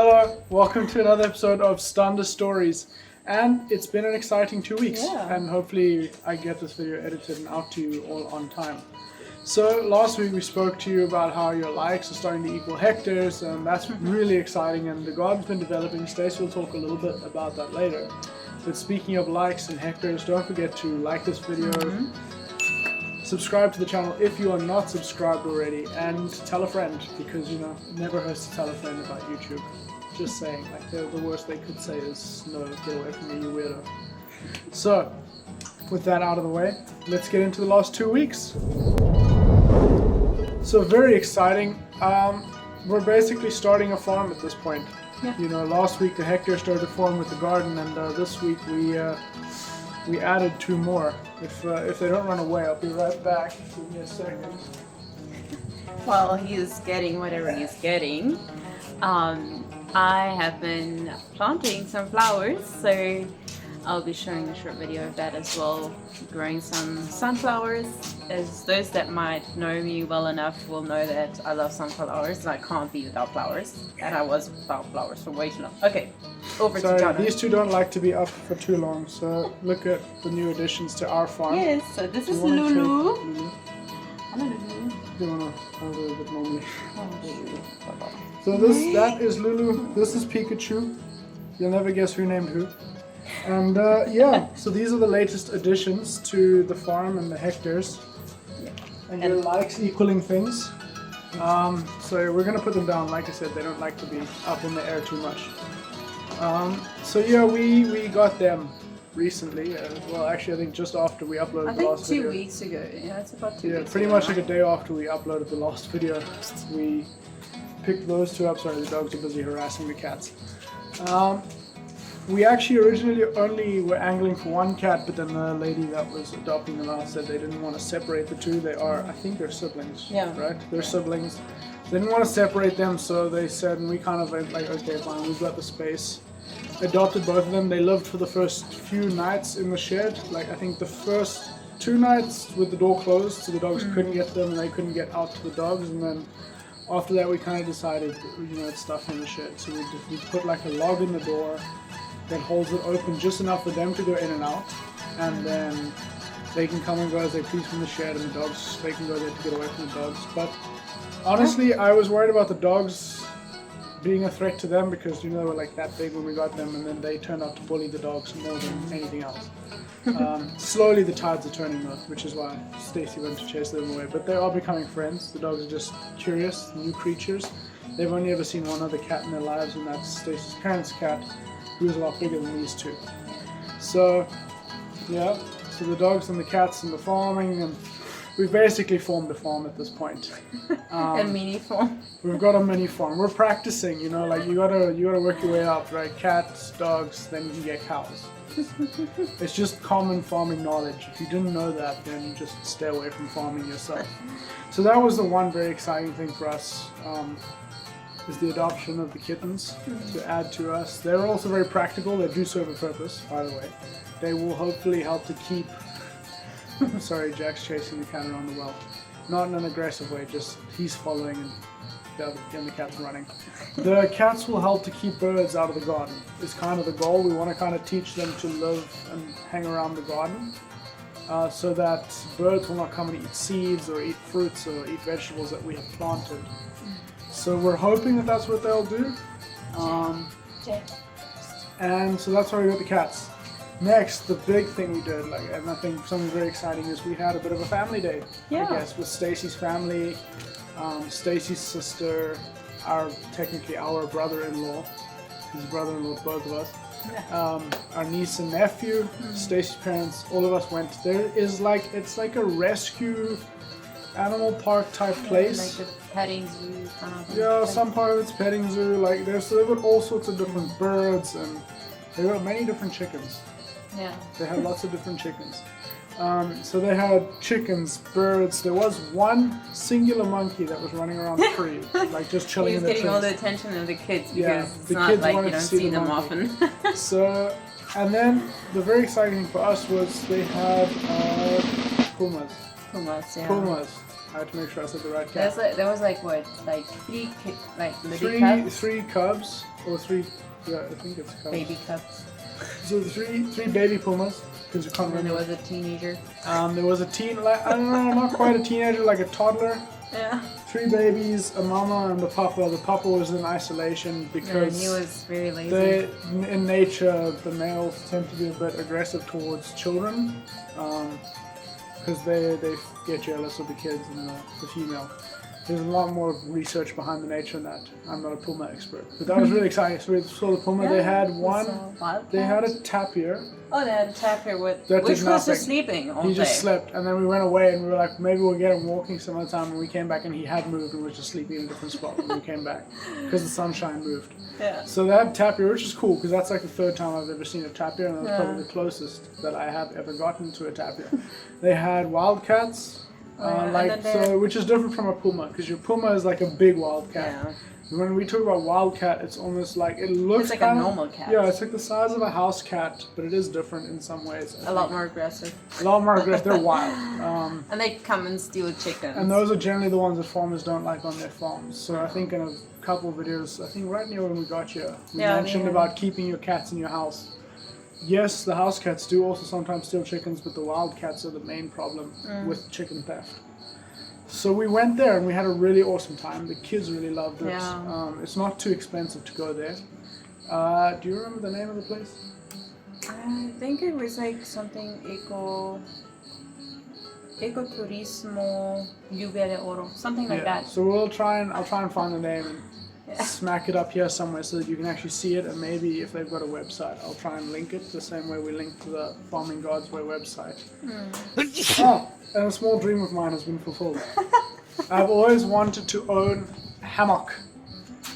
Hello, welcome to another episode of Standard Stories. And it's been an exciting 2 weeks, and hopefully I get this video edited and out to you all on time. So last week we spoke to you about how your likes are starting to equal hectares, and that's really exciting, and the garden's been developing. Stacey will talk a little bit about that later. But speaking of likes and hectares, don't forget to like this video, subscribe to the channel if you are not subscribed already, and tell a friend, because you know, it never hurts to tell a friend about YouTube. Just saying, like the worst they could say is, no, get away from me, you weirdo. So, with that out of the way, let's get into the last 2 weeks. So very exciting. We're basically starting a farm at this point. Yeah. You know, last week the hectare started to form with the garden, and this week we added 2 more. If they don't run away, I'll be right back. Give me a second. While he's getting whatever he's getting, I have been planting some flowers, so I'll be showing a short video of that as well. Growing some sunflowers. As those that might know me well enough will know that I love sunflowers and I can't be without flowers. And I was without flowers for way too long. Okay, over to Jonathan. These two don't like to be up for too long, so look at the new additions to our farm. Yes, so this is Lulu. Hello, Lulu. You want to hold it a bit normally. So that is Lulu. This is Pikachu. You'll never guess who named who. And yeah, so these are the latest additions to the farm and the hectares. And your likes equaling things. So we're going to put them down. Like I said, they don't like to be up in the air too much. So yeah, we got them recently. Well, actually, I think just after we uploaded the last video. 2 weeks ago. Yeah, it's about 2 weeks ago. Yeah, pretty much like a day after we uploaded the last video. We picked those 2 up. Sorry, the dogs are busy harassing the cats. We actually originally only were angling for 1 cat, but then the lady that was adopting them out said they didn't want to separate the 2. They are, I think they're siblings, right? They're siblings. They didn't want to separate them, so they said, and we kind of went like, okay, fine, we've got the space. Adopted both of them. They lived for the first few nights in the shed. Like, I think the first 2 nights with the door closed, so the dogs couldn't get them and they couldn't get out to the dogs, and then after that we kind of decided, you know, it's stuff in the shed. So we put like a log in the door that holds it open just enough for them to go in and out, and then they can come and go as they please from the shed, and the dogs, they can go there to get away from the dogs. But honestly, I was worried about the dogs being a threat to them, because you know, they were like that big when we got them, and then they turned out to bully the dogs more than anything else. Slowly the tides are turning though, which is why Stacey went to chase them away. But they are becoming friends. The dogs are just curious, new creatures. They've only ever seen one other cat in their lives, and that's Stacey's parents' cat, who is a lot bigger than these 2. So yeah, so the dogs and the cats and the farming, and we've basically formed a farm at this point. A mini farm. We've got a mini farm. We're practicing, you know, like you gotta work your way up, right? Cats, dogs, then you can get cows. It's just common farming knowledge. If you didn't know that, then just stay away from farming yourself. So that was the one very exciting thing for us. Is the adoption of the kittens to add to us. They're also very practical. They do serve a purpose, by the way. They will hopefully help to keep... Sorry, Jack's chasing the cat around the well. Not in an aggressive way, just he's following and the cat's running. The cats will help to keep birds out of the garden. Is kind of the goal. We want to kind of teach them to live and hang around the garden. So that birds will not come and eat seeds or eat fruits or eat vegetables that we have planted. So we're hoping that that's what they'll do. And so that's why we got the cats. Next, the big thing we did, and I think something very exciting, is we had a bit of a family day, I guess, with Stacey's family, Stacey's sister, technically our brother-in-law, his brother-in-law, both of us, our niece and nephew, Stacey's parents, all of us went. There is it's like a rescue animal park type place. Like a petting zoo kind of thing. Yeah, some part of it's petting zoo. Like they've got all sorts of different birds, and they've got many different chickens. Yeah. They had lots of different chickens. So they had chickens, birds. There was one singular monkey that was running around free, like just chilling in the trees. He was getting all the attention of the kids, because it's the not kids like wanted you don't to see see the them monkey. often. So, and then the very exciting thing for us was they had Pumas. Pumas, yeah. Pumas. I had to make sure I said the right cat. There was like what, like three cubs? Three cubs, or three, yeah, I think it's cubs. Baby cubs. So three baby pumas, because you can't And then there remember. was a teenager. There was a like, I don't know, not quite a teenager, like a toddler. Yeah. 3 babies, a mama and the papa. The papa was in isolation because he was very lazy. in nature, the males tend to be a bit aggressive towards children, because they get jealous of the kids and the female. There's a lot more research behind the nature in that. I'm not a puma expert, but that was really exciting. So we saw the puma. They had They had a tapir. Oh, they had a tapir Which was just sleeping all day. He just slept, and then we went away, and we were like, maybe we'll get him walking some other time. And we came back, and he had moved, and was just sleeping in a different spot when we came back, because the sunshine moved. Yeah. So they had tapir, which is cool, because that's like the 3rd time I've ever seen a tapir, and that's probably the closest that I have ever gotten to a tapir. They had wildcats. Which is different from a puma, because your puma is like a big wildcat. Yeah. When we talk about wildcat, it's almost like it looks like a normal cat. Yeah, it's like the size of a house cat, but it is different in some ways. A lot more aggressive. A lot more aggressive. They're wild. And they come and steal chickens. And those are generally the ones that farmers don't like on their farms. So I think in a couple of videos, I think right near when we got here, we mentioned about keeping your cats in your house. Yes, the house cats do also sometimes steal chickens, but the wild cats are the main problem with chicken theft. So we went there and we had a really awesome time. The kids really loved it. Yeah. It's not too expensive to go there. Do you remember the name of the place? I think it was like something Ecoturismo Lluvia de Oro, something like that. So I'll try and find the name and smack it up here somewhere so that you can actually see it, and maybe if they've got a website, I'll try and link it the same way we link to the Farming God's Way website. And a small dream of mine has been fulfilled. I've always wanted to own a hammock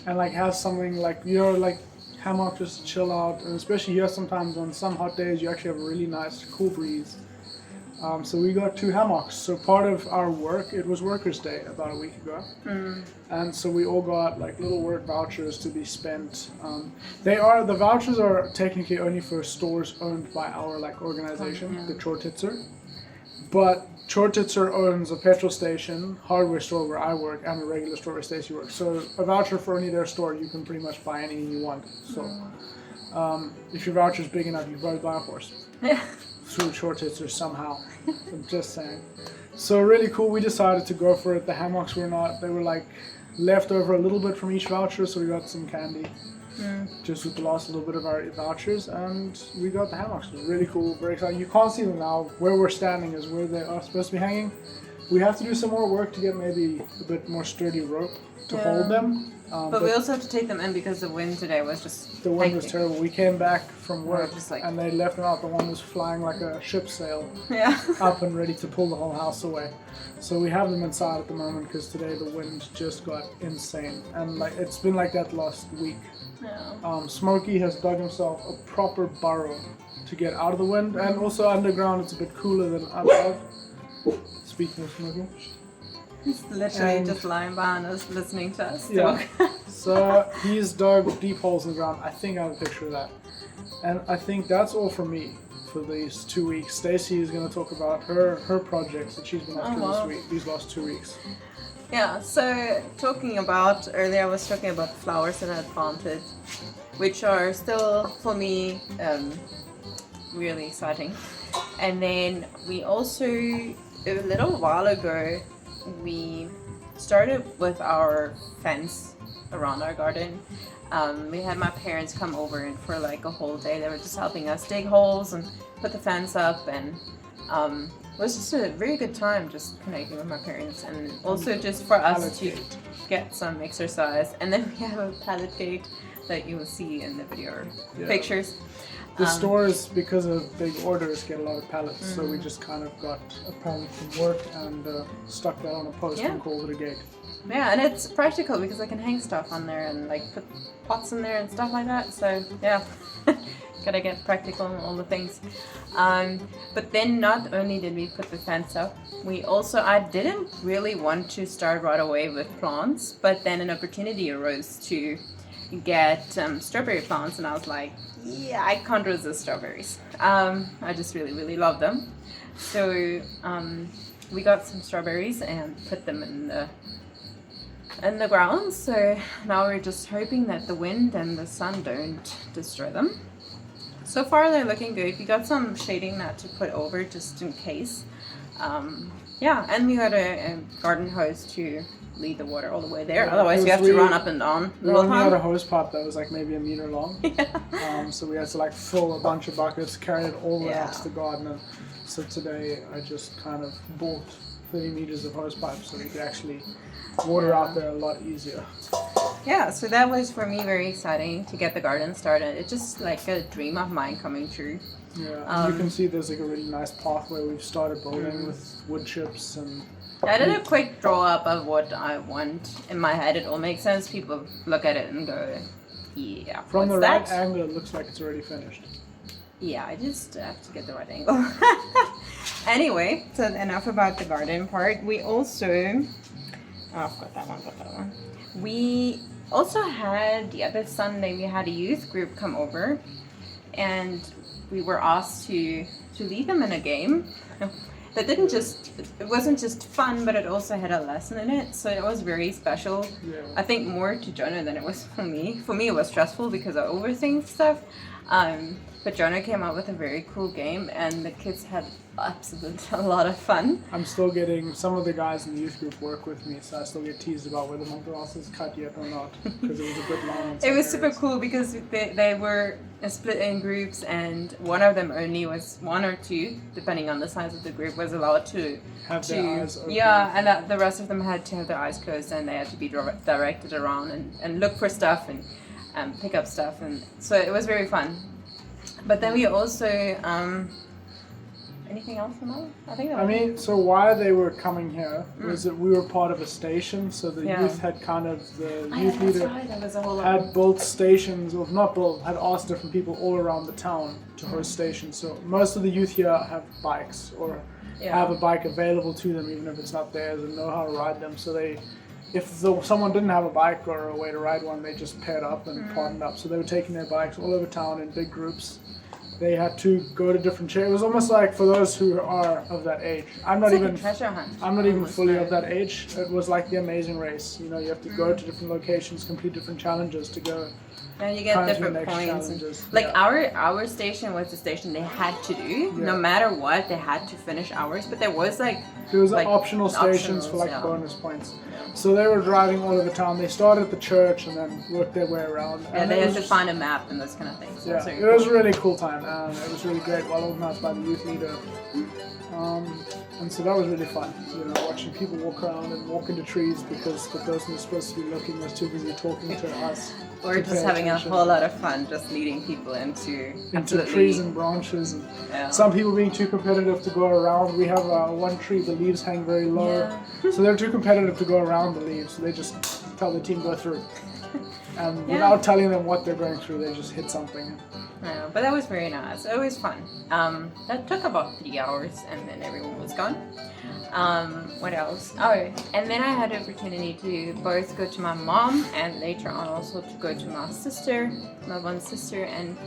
and like have something like, like hammock, just chill out, and especially here sometimes on some hot days you actually have a really nice cool breeze. So we got 2 hammocks. So part of our work, it was Workers' Day about a week ago, and so we all got like little work vouchers to be spent. The vouchers are technically only for stores owned by our like organization, the Chortitzer, but Chortitzer owns a petrol station, hardware store where I work, and a regular store where Stacey works. So a voucher for only their store, you can pretty much buy anything you want. So if your voucher's big enough, you can probably buy a horse. Through Chortitzer somehow. I'm just saying. So really cool. We decided to go for it. The hammocks were not. They were like left over a little bit from each voucher, so we got some candy. Just with the last little bit of our vouchers, and we got the hammocks. It was really cool, very exciting. You can't see them now. Where we're standing is where they are supposed to be hanging. We have to do some more work to get maybe a bit more sturdy rope to hold them. But we also have to take them in because the wind today was just the wind was terrible. We came back from work like, and they left them out. The one was flying like a ship sail up and ready to pull the whole house away. So we have them inside at the moment because today the wind just got insane, and like it's been like that last week. Smokey has dug himself a proper burrow to get out of the wind, and also underground it's a bit cooler than above. Speaking of Smokey. He's literally just lying behind us listening to us talk. So he's dug deep holes in the ground. I think I have a picture of that. And I think that's all for me for these 2 weeks. Stacey is going to talk about her projects that she's been up to these last 2 weeks. Yeah, so earlier I was talking about the flowers that I had planted, which are still for me really exciting. And then we also, a little while ago, we started with our fence around our garden. We had my parents come over and for like a whole day they were just helping us dig holes and put the fence up, and it was just a very good time just connecting with my parents, and also just for us to get some exercise. And then we have a pallet gate that you will see in the video pictures. The stores, because of big orders, get a lot of pallets, so we just kind of got a pallet from work and stuck that on a post and called it a gate. Yeah, and it's practical because I can hang stuff on there and like put pots in there and stuff like that. So yeah, gotta get practical on all the things. But then not only did we put the fence up, I didn't really want to start right away with plants, but then an opportunity arose to get strawberry plants, and I was like, yeah, I can't resist strawberries. I just really, really love them. So we got some strawberries and put them in the ground. So now we're just hoping that the wind and the sun don't destroy them. So far they're looking good. We got some shading net to put over just in case. Yeah, and we got a garden hose to lead the water all the way there. Otherwise we have to run up and down the whole time. We time. had a hose pipe that was like maybe a meter long. Yeah. So we had to like fill a bunch of buckets, carry it all the way out to the garden. And so today I just kind of bought 30 meters of hose pipe so we could actually water out there a lot easier. Yeah, so that was for me very exciting to get the garden started. It's just like a dream of mine coming true. Yeah, you can see there's like a really nice pathway we've started building with wood chips and... I did a quick draw up of what I want in my head. It all makes sense. People look at it and go, yeah, from the what's right angle, it looks like it's already finished. Yeah, I just have to get the right angle. Anyway, so enough about the garden part. We also... Oh, I've got that one. We also had, this Sunday, we had a youth group come over. And we were asked to lead them in a game. That it wasn't just fun, but it also had a lesson in it. So it was very special. Yeah. I think more to Jonah than it was for me. For me, it was stressful because I overthink stuff. But Jonah came up with a very cool game, and the kids had absolutely a lot of fun. I'm still getting, some of the guys in the youth group work with me, so I still get teased about whether my grass is cut yet or not, because it was a bit long. It was super cool because they were split in groups, and one of them only was one or two, depending on the size of the group, was allowed to have their eyes open. Yeah, and the rest of them had to have their eyes closed, and they had to be directed around and look for stuff and pick up stuff, and so it was very fun. But then we also anything else from that? I think that was so why they were coming here was that we were part of a station, so the youth had kind of, the youth leader had built stations, or not built, had asked different people all around the town to host stations. So most of the youth here have bikes, or have a bike available to them, even if it's not theirs, and know how to ride them. So if someone didn't have a bike or a way to ride one, they just paired up and partnered up. So they were taking their bikes all over town in big groups. They had to go to different chairs. It was almost like, for those who are of that age. I'm not even fully of that age. It was like the Amazing Race. You know, you have to go to different locations, complete different challenges to go. And you get different points. Like our station was the station they had to do. No matter what, they had to finish ours. But there was optional stations for bonus points. So they were driving all over town. They started at the church and then worked their way around. And they had to find a map and those kind of things. So it was a really cool time. It was really great, well organized by the youth leader. And so that was really fun, watching people walk around and walk into trees because the person who's supposed to be looking was too busy talking to us. Or just having a whole lot of fun, just leading people into trees and branches. And some people being too competitive to go around. We have one tree, the leaves hang very low. So they're too competitive to go around the leaves. So they just tell the team go through. And without telling them what they're going through, they just hit something. Yeah, but that was very nice. It was fun. That took about 3 hours, and then everyone was gone. What else? Oh, and then I had the opportunity to both go to my mom and later on also to go to my sister, my one sister, and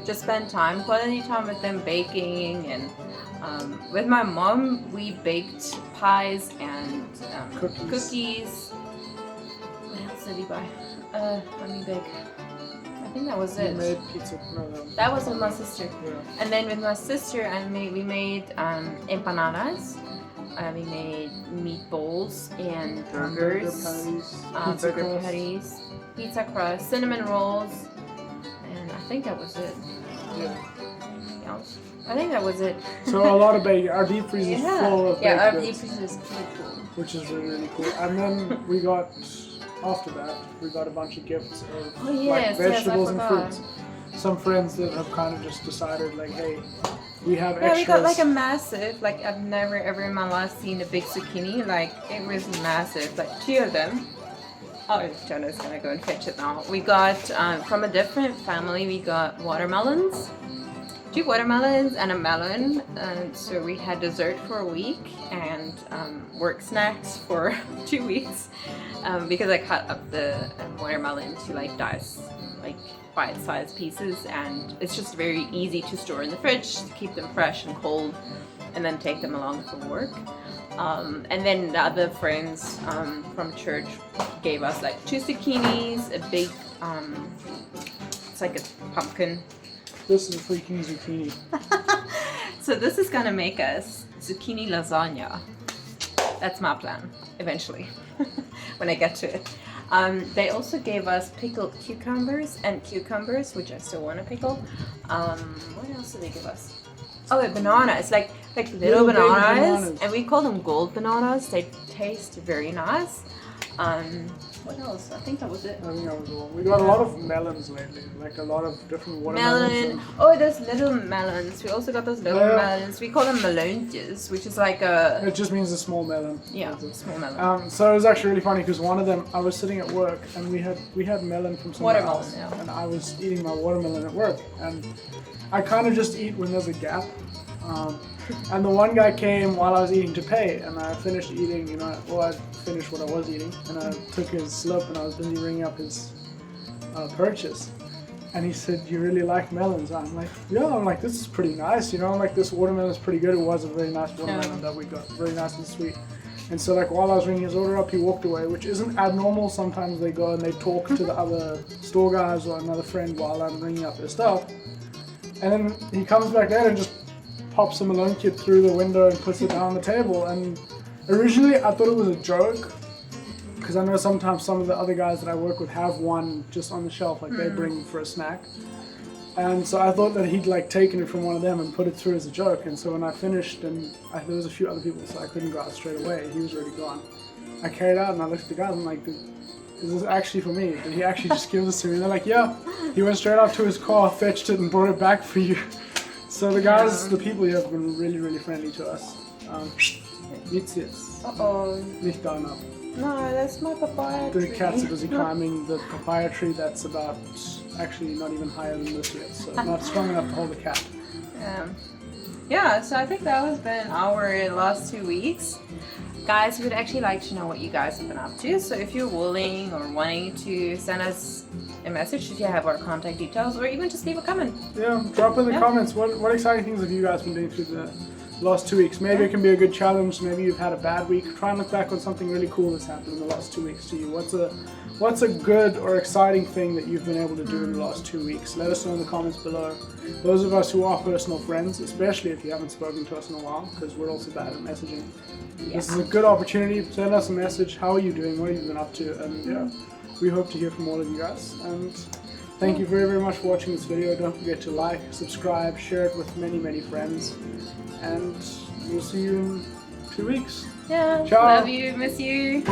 just spend quality time with them baking. And with my mom, we baked pies and cookies. What else did we buy? Let me bake. I think that was it. You made pizza. No. That was with my sister. Yeah. And then with my sister, we made empanadas. We made meatballs and burgers, burger patties, pizza crust, cinnamon rolls, and I think that was it. Yeah. I think that was it. So a lot of baking. Our deep freeze is full of baked our goods, deep freeze is pretty cool. which is really, really cool. And then we got, after that, we got a bunch of gifts of vegetables and fruits. Some friends that have kind of just decided, like, hey, we have extras. We got like a massive, I've never ever in my life seen a big zucchini. It was massive, 2 of them. Oh, Jonah's gonna go and fetch it now. We got, from a different family, we got watermelons. 2 watermelons and a melon. So we had dessert for a week and work snacks for 2 weeks. Because I cut up the watermelon to dice, bite-sized pieces, and it's just very easy to store in the fridge to keep them fresh and cold and then take them along for work. And then the other friends from church gave us like 2 zucchinis, a big, it's like a pumpkin. This is a freaking zucchini. So this is gonna make us zucchini lasagna. That's my plan, eventually, when I get to it. They also gave us pickled cucumbers, which I still want to pickle. What else did they give us? Oh, bananas, like little bananas, and we call them gold bananas. They taste very nice. What else? I think that was it. I think that was all. We got a lot of melons lately, like a lot of different watermelons. Melon. Oh, those little melons. We also got those little melons. We call them melonjes, which is like a... It just means a small melon. Yeah, small melon. So it was actually really funny because one of them, I was sitting at work and we had melon from somewhere else, and I was eating my watermelon at work, and I kind of just eat when there's a gap. And the one guy came while I was eating to pay, and I finished eating, I finished what I was eating, and I took his slip and I was busy ringing up his purchase. And he said, "You really like melons?" I'm like, "Yeah." I'm like, "This is pretty nice, I'm like, this watermelon is pretty good." It was a very nice watermelon that we got, very nice and sweet. And so like while I was ringing his order up, he walked away, which isn't abnormal. Sometimes they go and they talk to the other store guys or another friend while I'm ringing up their stuff. And then he comes back there and just pops a melon kit through the window and puts it down on the table. And originally I thought it was a joke, because I know sometimes some of the other guys that I work with have one just on the shelf, like they bring for a snack. And so I thought that he'd like taken it from one of them and put it through as a joke. And so when I finished, and there was a few other people, so I couldn't go out straight away, he was already gone. I carried out and I looked at the guys and I'm like, "Is this actually for me? Did he actually just give this to me?" And they're like, "Yeah." He went straight out to his car, fetched it and brought it back for you. So the guys, the people here have been really, really friendly to us. Nicht jetzt. Uh-oh. Nicht da now. No, that's my papaya tree. The cats are busy climbing the papaya tree that's about, actually not even higher than this yet, so not strong enough to hold a cat. Yeah, so I think that has been our last 2 weeks. Guys, we'd actually like to know what you guys have been up to, so if you're willing or wanting to send us a message, if you have our contact details, or even just leave a comment. Yeah, drop in the comments. What exciting things have you guys been doing through the last 2 weeks? Maybe it can be a good challenge. Maybe you've had a bad week. Try and look back on something really cool that's happened in the last 2 weeks to you. What's a good or exciting thing that you've been able to do in the last 2 weeks? Let us know in the comments below. Those of us who are personal friends, especially if you haven't spoken to us in a while, because we're also bad at messaging. Yeah. This is a good opportunity. Send us a message. How are you doing? What have you been up to? And yeah, we hope to hear from all of you guys. And thank you very, very much for watching this video. Don't forget to like, subscribe, share it with many, many friends. And we'll see you in 2 weeks. Yeah. Ciao. Love you. Miss you.